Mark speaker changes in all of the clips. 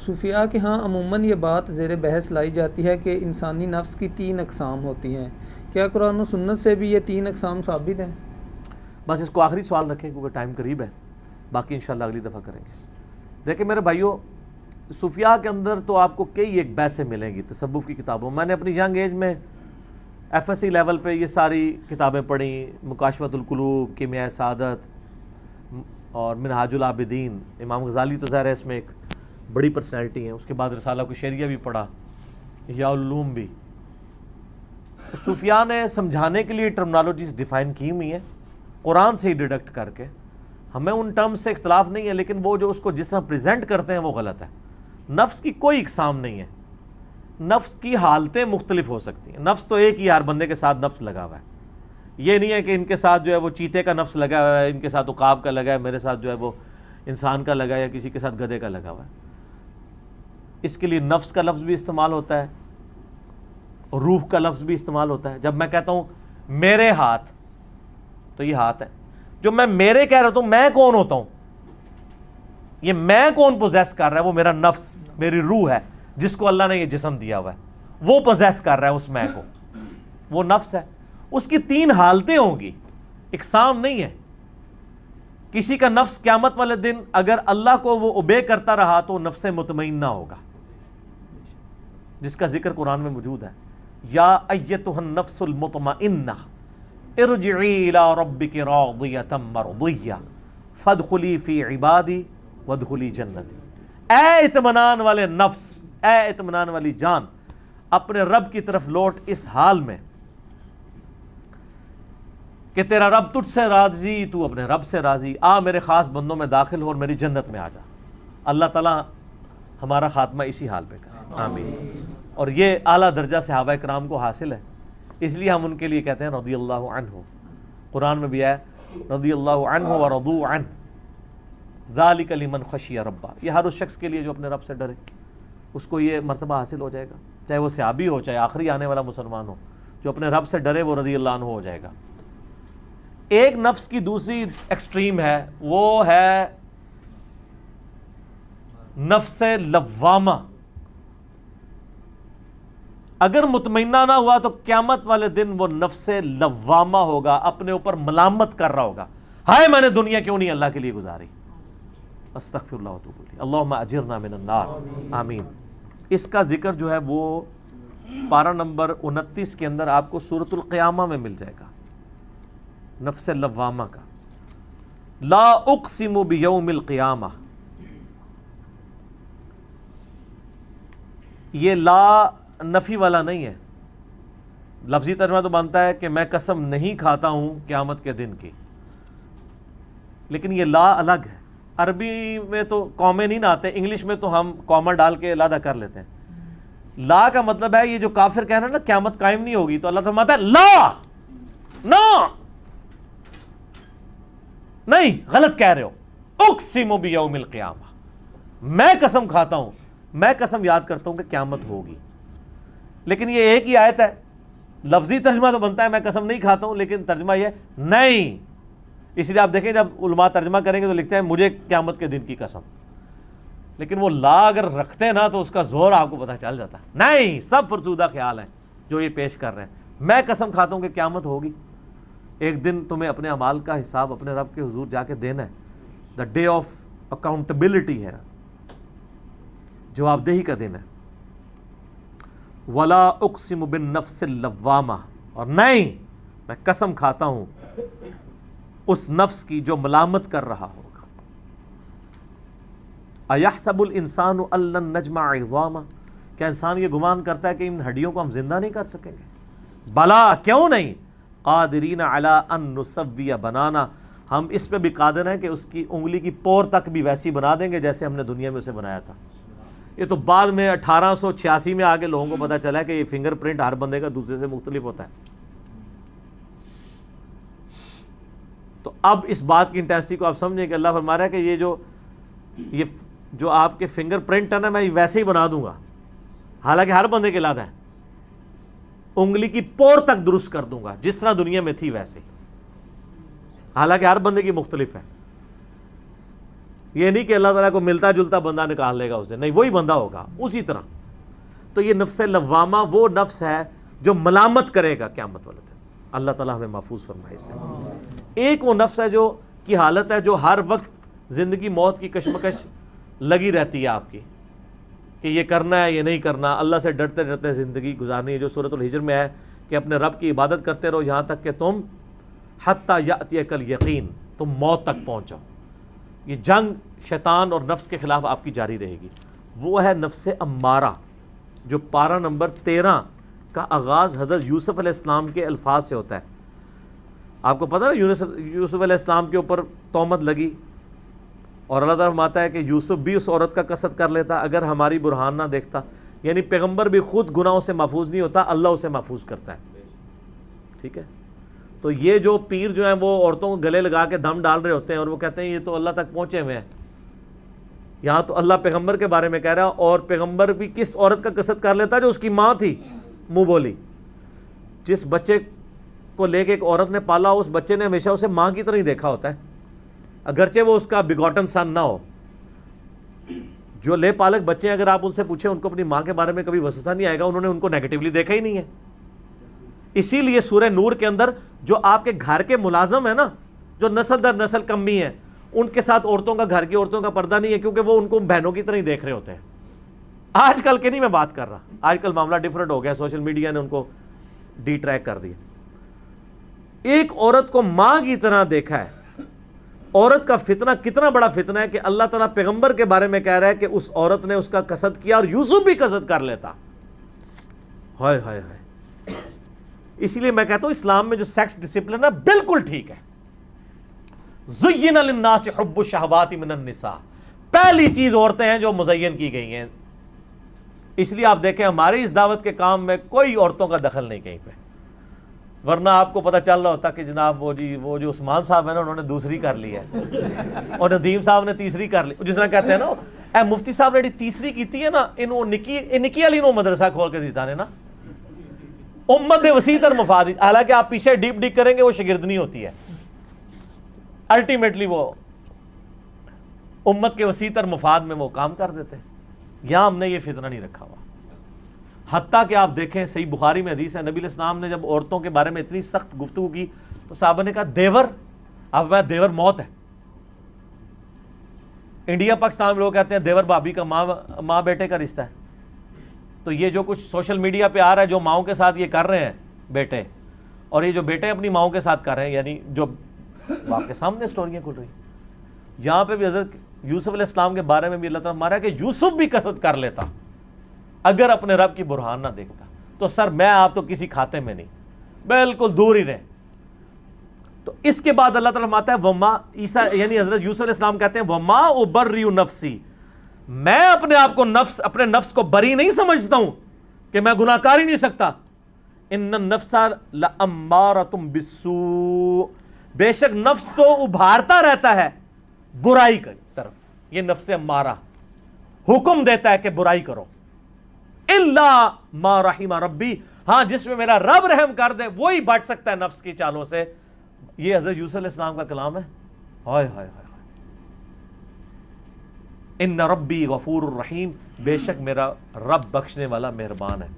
Speaker 1: صوفیاء کے ہاں عموماً یہ بات زیر بحث لائی جاتی ہے کہ انسانی نفس کی 3 اقسام ہوتی ہیں، کیا قرآن و سنت سے بھی یہ 3 اقسام ثابت ہیں؟
Speaker 2: بس اس کو آخری سوال رکھیں کیونکہ ٹائم قریب ہے، باقی انشاءاللہ اگلی دفعہ کریں گے۔ دیکھیں میرے بھائیوں، صوفیاء کے اندر تو آپ کو کئی ایک بحثیں ملیں گی تصوف کی کتابوں۔ میں نے اپنی ینگ ایج میں ایف ایس سی لیول پہ یہ ساری کتابیں پڑھیں، مکاشفۃ القلوب، کیمیائے سعادت اور منہاج العابدین۔ امام غزالی تو ظاہر ہے اس میں ایک بڑی پرسنالٹی ہیں، اس کے بعد رسالہ کشیریہ بھی پڑھا، احیاء العلوم بھی۔ صوفیاء نے سمجھانے کے لیے ٹرمنالوجیز ڈیفائن کی ہوئی ہیں قرآن سے ہی ڈیڈکٹ کر کے۔ ہمیں ان ٹرمز سے اختلاف نہیں ہے، لیکن وہ جو اس کو جس طرح پریزنٹ کرتے ہیں وہ غلط ہے۔ نفس کی کوئی اقسام نہیں ہے، نفس کی حالتیں مختلف ہو سکتی ہیں۔ نفس تو ایک ہی ہر بندے کے ساتھ نفس لگا ہوا ہے، یہ نہیں ہے کہ ان کے ساتھ جو ہے وہ چیتے کا نفس لگا ہوا ہے، ان کے ساتھ عقاب کا لگا ہے، میرے ساتھ جو ہے وہ انسان کا لگا ہے، یا کسی کے ساتھ گدھے کا لگا ہوا ہے۔ اس کے لیے نفس کا لفظ بھی استعمال ہوتا ہے، روح کا لفظ بھی استعمال ہوتا ہے۔ جب میں کہتا ہوں میرے ہاتھ، تو یہ ہاتھ ہے۔ جو میں میرے کہہ رہا ہوں، میں کون ہوتا ہوں؟ یہ میں کون پوزیس کر رہا ہے؟ وہ میرا نفس، میری روح ہے، جس کو اللہ نے یہ جسم دیا ہوا ہے، وہ پوزیس کر رہا ہے اس میں کو، وہ نفس ہے۔ اس کی 3 حالتیں ہوں گی، اقسام نہیں ہے۔ کسی کا نفس قیامت والے دن اگر اللہ کو وہ اوبے کرتا رہا تو نفس مطمئنہ ہوگا، جس کا ذکر قرآن میں موجود ہے۔ یا ایتھا النفس المطمئنہ ارجعی الی ربک راضیۃ مرضیہ فادخلی فی عبادی وادخلی جنتی۔ اے اطمینان والے نفس، اے اطمینان والی جان، اپنے رب کی طرف لوٹ اس حال میں کہ تیرا رب تجھ سے راضی، تو اپنے رب سے راضی، آ میرے خاص بندوں میں داخل ہو اور میری جنت میں آ جا۔ اللہ تعالیٰ ہمارا خاتمہ اسی حال پہ کرے، آمین۔ اور یہ اعلیٰ درجہ صحابہ کرام کو حاصل ہے، اس لیے ہم ان کے لیے کہتے ہیں رضی اللہ عنہ۔ قرآن میں بھی ہے رضی اللہ عنہ ورضوا عنہ ذالک لمن خشی ربہ۔ یہ ہر اس شخص کے لیے جو اپنے رب سے ڈرے، اس کو یہ مرتبہ حاصل ہو جائے گا، چاہے وہ صحابی ہو، چاہے آخری آنے والا مسلمان ہو۔ جو اپنے رب سے ڈرے وہ رضی اللہ عنہ ہو جائے گا۔ ایک نفس کی دوسری ایکسٹریم ہے، وہ ہے نفس لوامہ۔ اگر مطمئنہ نہ ہوا تو قیامت والے دن وہ نفس لوامہ ہوگا، اپنے اوپر ملامت کر رہا ہوگا، ہائے میں نے دنیا کیوں نہیں اللہ کے لیے گزاری۔ استغفر اللہ واتوب الیہ، اللہم اجرنا من النار، آمین۔ اس کا ذکر جو ہے وہ پارہ نمبر 29 کے اندر آپ کو سورۃ القیامہ میں مل جائے گا، نفس لوامہ کا۔ لا اقسم بیوم القیامہ، یہ لا نفی والا نہیں ہے، لفظی ترجمہ تو بنتا ہے کہ میں قسم نہیں کھاتا ہوں قیامت کے دن کی، لیکن یہ لا الگ ہے۔ عربی میں تو قومیں نہیں نہ آتے، انگلش میں تو ہم کاما ڈال کے علیحدہ کر لیتے ہیں۔ لا کا مطلب ہے یہ جو کافر کہنا نا قیامت قائم نہیں ہوگی، تو اللہ فرماتا ہے لا، نو، نہیں، غلط کہہ رہے ہو۔ اقسم بیوم القیامہ، میں قسم کھاتا ہوں، میں قسم یاد کرتا ہوں کہ قیامت ہوگی۔ لیکن یہ ایک ہی آیت ہے، لفظی ترجمہ تو بنتا ہے میں قسم نہیں کھاتا ہوں، لیکن ترجمہ یہ نہیں۔ اس لیے آپ دیکھیں جب علماء ترجمہ کریں گے تو لکھتے ہیں مجھے قیامت کے دن کی قسم، لیکن وہ لا اگر رکھتے ہیں نا تو اس کا زور آپ کو پتہ چل جاتا ہے۔ نہیں، سب فرسودہ خیال ہیں جو یہ پیش کر رہے ہیں۔ میں قسم کھاتا ہوں کہ قیامت ہوگی، ایک دن تمہیں اپنے اعمال کا حساب اپنے رب کے حضور جا کے دینا ہے۔ دا ڈے آف اکاؤنٹیبلٹی ہے، جواب دہی کا دن ہے۔ ولا اقسم بالنفس اللوامہ، اور نہیں، میں قسم کھاتا ہوں اس نفس کی جو ملامت کر رہا ہوگا۔ ایحسب الانسان ان لن نجمع عظامہ، کیا انسان یہ گمان کرتا ہے کہ ان ہڈیوں کو ہم زندہ نہیں کر سکیں گے؟ بلا، کیوں نہیں، قادرین علی ان نسوی بنانا، ہم اس پہ بھی قادر ہیں کہ اس کی انگلی کی پور تک بھی ویسی بنا دیں گے جیسے ہم نے دنیا میں اسے بنایا تھا۔ یہ تو بعد میں 1886 میں آگے لوگوں کو پتا چلا کہ یہ فنگر پرنٹ ہر بندے کا دوسرے سے مختلف ہوتا ہے۔ تو اب اس بات کی انٹینسٹی کو آپ سمجھیں کہ اللہ فرما رہا ہے کہ یہ جو آپ کے فنگر پرنٹ ہے نا، میں ویسے ہی بنا دوں گا، حالانکہ ہر بندے کے علیحدہ ہے، انگلی کی پور تک درست کر دوں گا جس طرح دنیا میں تھی ویسے، حالانکہ ہر بندے کی مختلف ہے۔ یہ نہیں کہ اللہ تعالیٰ کو ملتا جلتا بندہ نکال لے گا اسے، نہیں، وہی بندہ ہوگا اسی طرح۔ تو یہ نفس لوامہ وہ نفس ہے جو ملامت کرے گا قیامت والے دن، اللہ تعالیٰ ہمیں محفوظ فرمائے اس سے۔ ایک وہ نفس ہے جو کی حالت ہے جو ہر وقت زندگی موت کی کشمکش لگی رہتی ہے آپ کی، کہ یہ کرنا ہے یہ نہیں کرنا، اللہ سے ڈرتے ڈرتے زندگی گزارنی ہے، جو سورۃ الحجر میں ہے کہ اپنے رب کی عبادت کرتے رہو یہاں تک کہ تم حتیٰ یأتیک الیقین، تم موت تک پہنچو۔ یہ جنگ شیطان اور نفس کے خلاف آپ کی جاری رہے گی۔ وہ ہے نفس امارہ، جو پارہ نمبر 13 کا آغاز حضرت یوسف علیہ السلام کے الفاظ سے ہوتا ہے۔ آپ کو پتہ ہے یوسف علیہ السلام کے اوپر تہمت لگی، اور اللہ تعالیٰ فرماتا ہے کہ یوسف بھی اس عورت کا قصد کر لیتا اگر ہماری برہان نہ دیکھتا۔ یعنی پیغمبر بھی خود گناہوں سے محفوظ نہیں ہوتا، اللہ اسے محفوظ کرتا ہے، ٹھیک ہے۔ تو یہ جو پیر جو ہیں وہ عورتوں کو گلے لگا کے دم ڈال رہے ہوتے ہیں اور وہ کہتے ہیں یہ تو اللہ تک پہنچے ہوئے ہیں، یہاں تو اللہ پیغمبر کے بارے میں کہہ رہا، اور پیغمبر بھی کس عورت کا قصد کر لیتا جو اس کی ماں تھی، منہ بولی۔ جس بچے کو لے کے ایک عورت نے پالا، اس بچے نے ہمیشہ اسے ماں کی طرح ہی دیکھا ہوتا ہے، اگرچہ وہ اس کا بگوٹن سن نہ ہو۔ جو لے پالک بچے ہیں اگر آپ ان سے پوچھیں ان کو اپنی ماں کے بارے میں کبھی وسوسہ نہیں آئے گا، انہوں نے ان کو نیگیٹیولی دیکھا ہی نہیں ہے۔ اسی لیے سورہ نور کے اندر جو آپ کے گھر کے ملازم ہیں نا، جو نسل در نسل کمی ہے، ان کے ساتھ عورتوں کا، گھر کی عورتوں کا پردہ نہیں ہے، کیونکہ وہ ان کو بہنوں کی طرح ہی دیکھ رہے ہوتے ہیں۔ آج کل کے نہیں میں بات کر رہا، آج کل معاملہ ڈیفرنٹ ہو گیا، سوشل میڈیا نے ان کو ڈی ٹریک کر دیا۔ ایک عورت کو ماں کی طرح دیکھا ہے۔ عورت کا فتنہ کتنا بڑا فتنہ ہے کہ اللہ تعالیٰ پیغمبر کے بارے میں کہہ رہا ہے کہ اس عورت نے اس کا قصد کیا اور یوسف بھی قصد کر لیتا۔ ہائے ہائے ہائے۔ اسی لیے میں کہتا ہوں اسلام میں جو سیکس ڈسپلن ہے بالکل ٹھیک ہے۔ زین للناس حب الشہوات من النساء، پہلی چیز عورتیں ہیں جو مزین کی گئی ہیں۔ اس لیے آپ دیکھیں ہماری اس دعوت کے کام میں کوئی عورتوں کا دخل نہیں کہیں پہ، ورنہ آپ کو پتہ چل رہا ہوتا کہ جناب وہ جو عثمان صاحب ہیں نا انہوں نے دوسری کر لی ہے اور ندیم صاحب نے تیسری کر لی۔ جس طرح کہتے ہیں نا اے مفتی صاحب نے تیسری کی ہے نا، انہوں نکی علی نو مدرسہ کھول کے دیتا نے نا، امت وسیع تر مفاد۔ حالانکہ آپ پیچھے ڈیپ ڈگ کریں گے وہ شگردنی ہوتی ہے، الٹیمیٹلی وہ امت کے وسیع تر مفاد میں وہ کام کر دیتے ہیں۔ یہاں ہم نے یہ فتنہ نہیں رکھا ہوا۔ حتیٰ کہ آپ دیکھیں صحیح بخاری میں حدیث ہے، نبی علیہ السلام نے جب عورتوں کے بارے میں اتنی سخت گفتگو کی تو صحابہ نے کہا دیور، اب دیور موت ہے۔ انڈیا پاکستان میں لوگ کہتے ہیں دیور بھابھی کا، ماں بیٹے کا رشتہ ہے۔ تو یہ جو کچھ سوشل میڈیا پہ آ رہا ہے، جو ماؤں کے ساتھ یہ کر رہے ہیں بیٹے، اور یہ جو بیٹے اپنی ماؤں کے ساتھ کر رہے ہیں، یعنی جو آپ کے سامنے سٹوریاں کھل رہی ہیں، یہاں پہ بھی حضرت یوسف علیہ السلام کے بارے میں بھی اللہ تعالیٰ مارا کہ یوسف بھی قصد کر لیتا اگر اپنے رب کی برہان نہ دیکھتا۔ تو سر میں آپ تو کسی کھاتے میں نہیں، بالکل دور ہی رہیں۔ تو اس کے بعد اللہ تعالیٰ فرماتا ہے وما، عیسیٰ یعنی حضرت یوسف علیہ السلام کہتے ہیں وما ابرئ نفسی، میں اپنے آپ کو اپنے نفس کو بری نہیں سمجھتا ہوں کہ میں گناہ کر ہی نہیں سکتا۔ ان النفس لامارۃ بالسوء، بے شک نفس تو ابھارتا رہتا ہے برائی کی طرف۔ یہ نفس امارہ حکم دیتا ہے کہ برائی کرو، الا ما رحم ربی، ہاں جس میں میرا رب رحم کر دے وہی بچ سکتا ہے نفس کی چالوں سے۔ یہ حضرت یوسف علیہ السلام کا کلام ہے۔ ہائے ہائے ہائے، ان ربی غفور الرحیم، بے شک میرا رب بخشنے والا مہربان ہے۔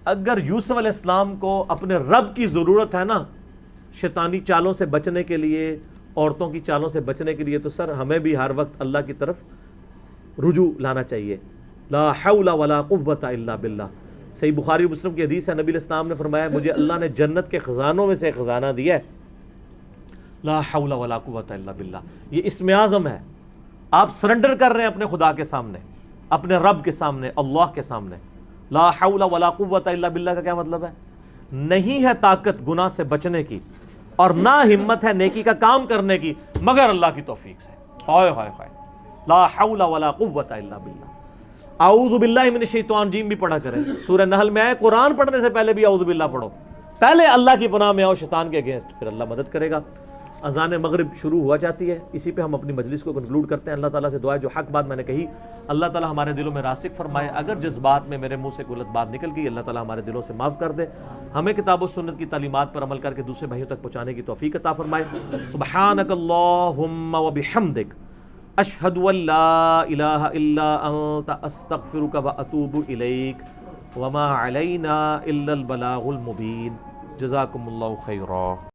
Speaker 2: اگر یوسف علیہ السلام کو اپنے رب کی ضرورت ہے نا شیطانی چالوں سے بچنے کے لیے، عورتوں کی چالوں سے بچنے کے لیے، تو سر ہمیں بھی ہر وقت اللہ کی طرف رجوع لانا چاہیے۔ لا حول ولا قوت الا باللہ۔ صحیح بخاری و مسلم کی حدیث ہے، نبی علیہ السلام نے فرمایا مجھے اللہ نے جنت کے خزانوں میں سے ایک خزانہ دیا ہے، لا حول ولا قوت الا باللہ۔ یہ اسم اعظم ہے، آپ سرنڈر کر رہے ہیں اپنے خدا کے سامنے، اپنے رب کے سامنے، اللہ کے سامنے۔ لا حول ولا قوت الا باللہ کا کیا مطلب ہے؟ نہیں ہے طاقت گناہ سے بچنے کی اور نہ ہمت ہے نیکی کا کام کرنے کی مگر اللہ کی توفیق سے۔ ہائے ہائے ہائے، لا حول ولا قوت الا باللہ۔ اعوذ باللہ من الشیطان الرجیم بھی پڑھا کریں، سورہ نحل میں ہے قرآن پڑھنے سے پہلے بھی اعوذ باللہ پڑھو، پہلے اللہ کی پناہ میں آؤ شیطان کے اگینسٹ، پھر اللہ مدد کرے گا۔ اذان مغرب شروع ہوا جاتی ہے، اسی پہ ہم اپنی مجلس کو کنکلوڈ کرتے ہیں۔ اللہ تعالیٰ سے دعا ہے جو حق بات میں نے کہی اللہ تعالیٰ ہمارے دلوں میں راسخ فرمائے، اگر جس بات میں میرے منہ سے غلط بات نکل گئی اللہ تعالیٰ ہمارے دلوں سے معاف کر دے، ہمیں کتاب و سنت کی تعلیمات پر عمل کر کے دوسرے بھائیوں تک پہنچانے کی توفیق عطا فرمائے۔ سبحانک اللہم و بحمدک، اشہد ان لا الہ الا انت استغفرک واتوب الیک وما علینا الا البلاغ المبین. جزاکم اللہ خیرا.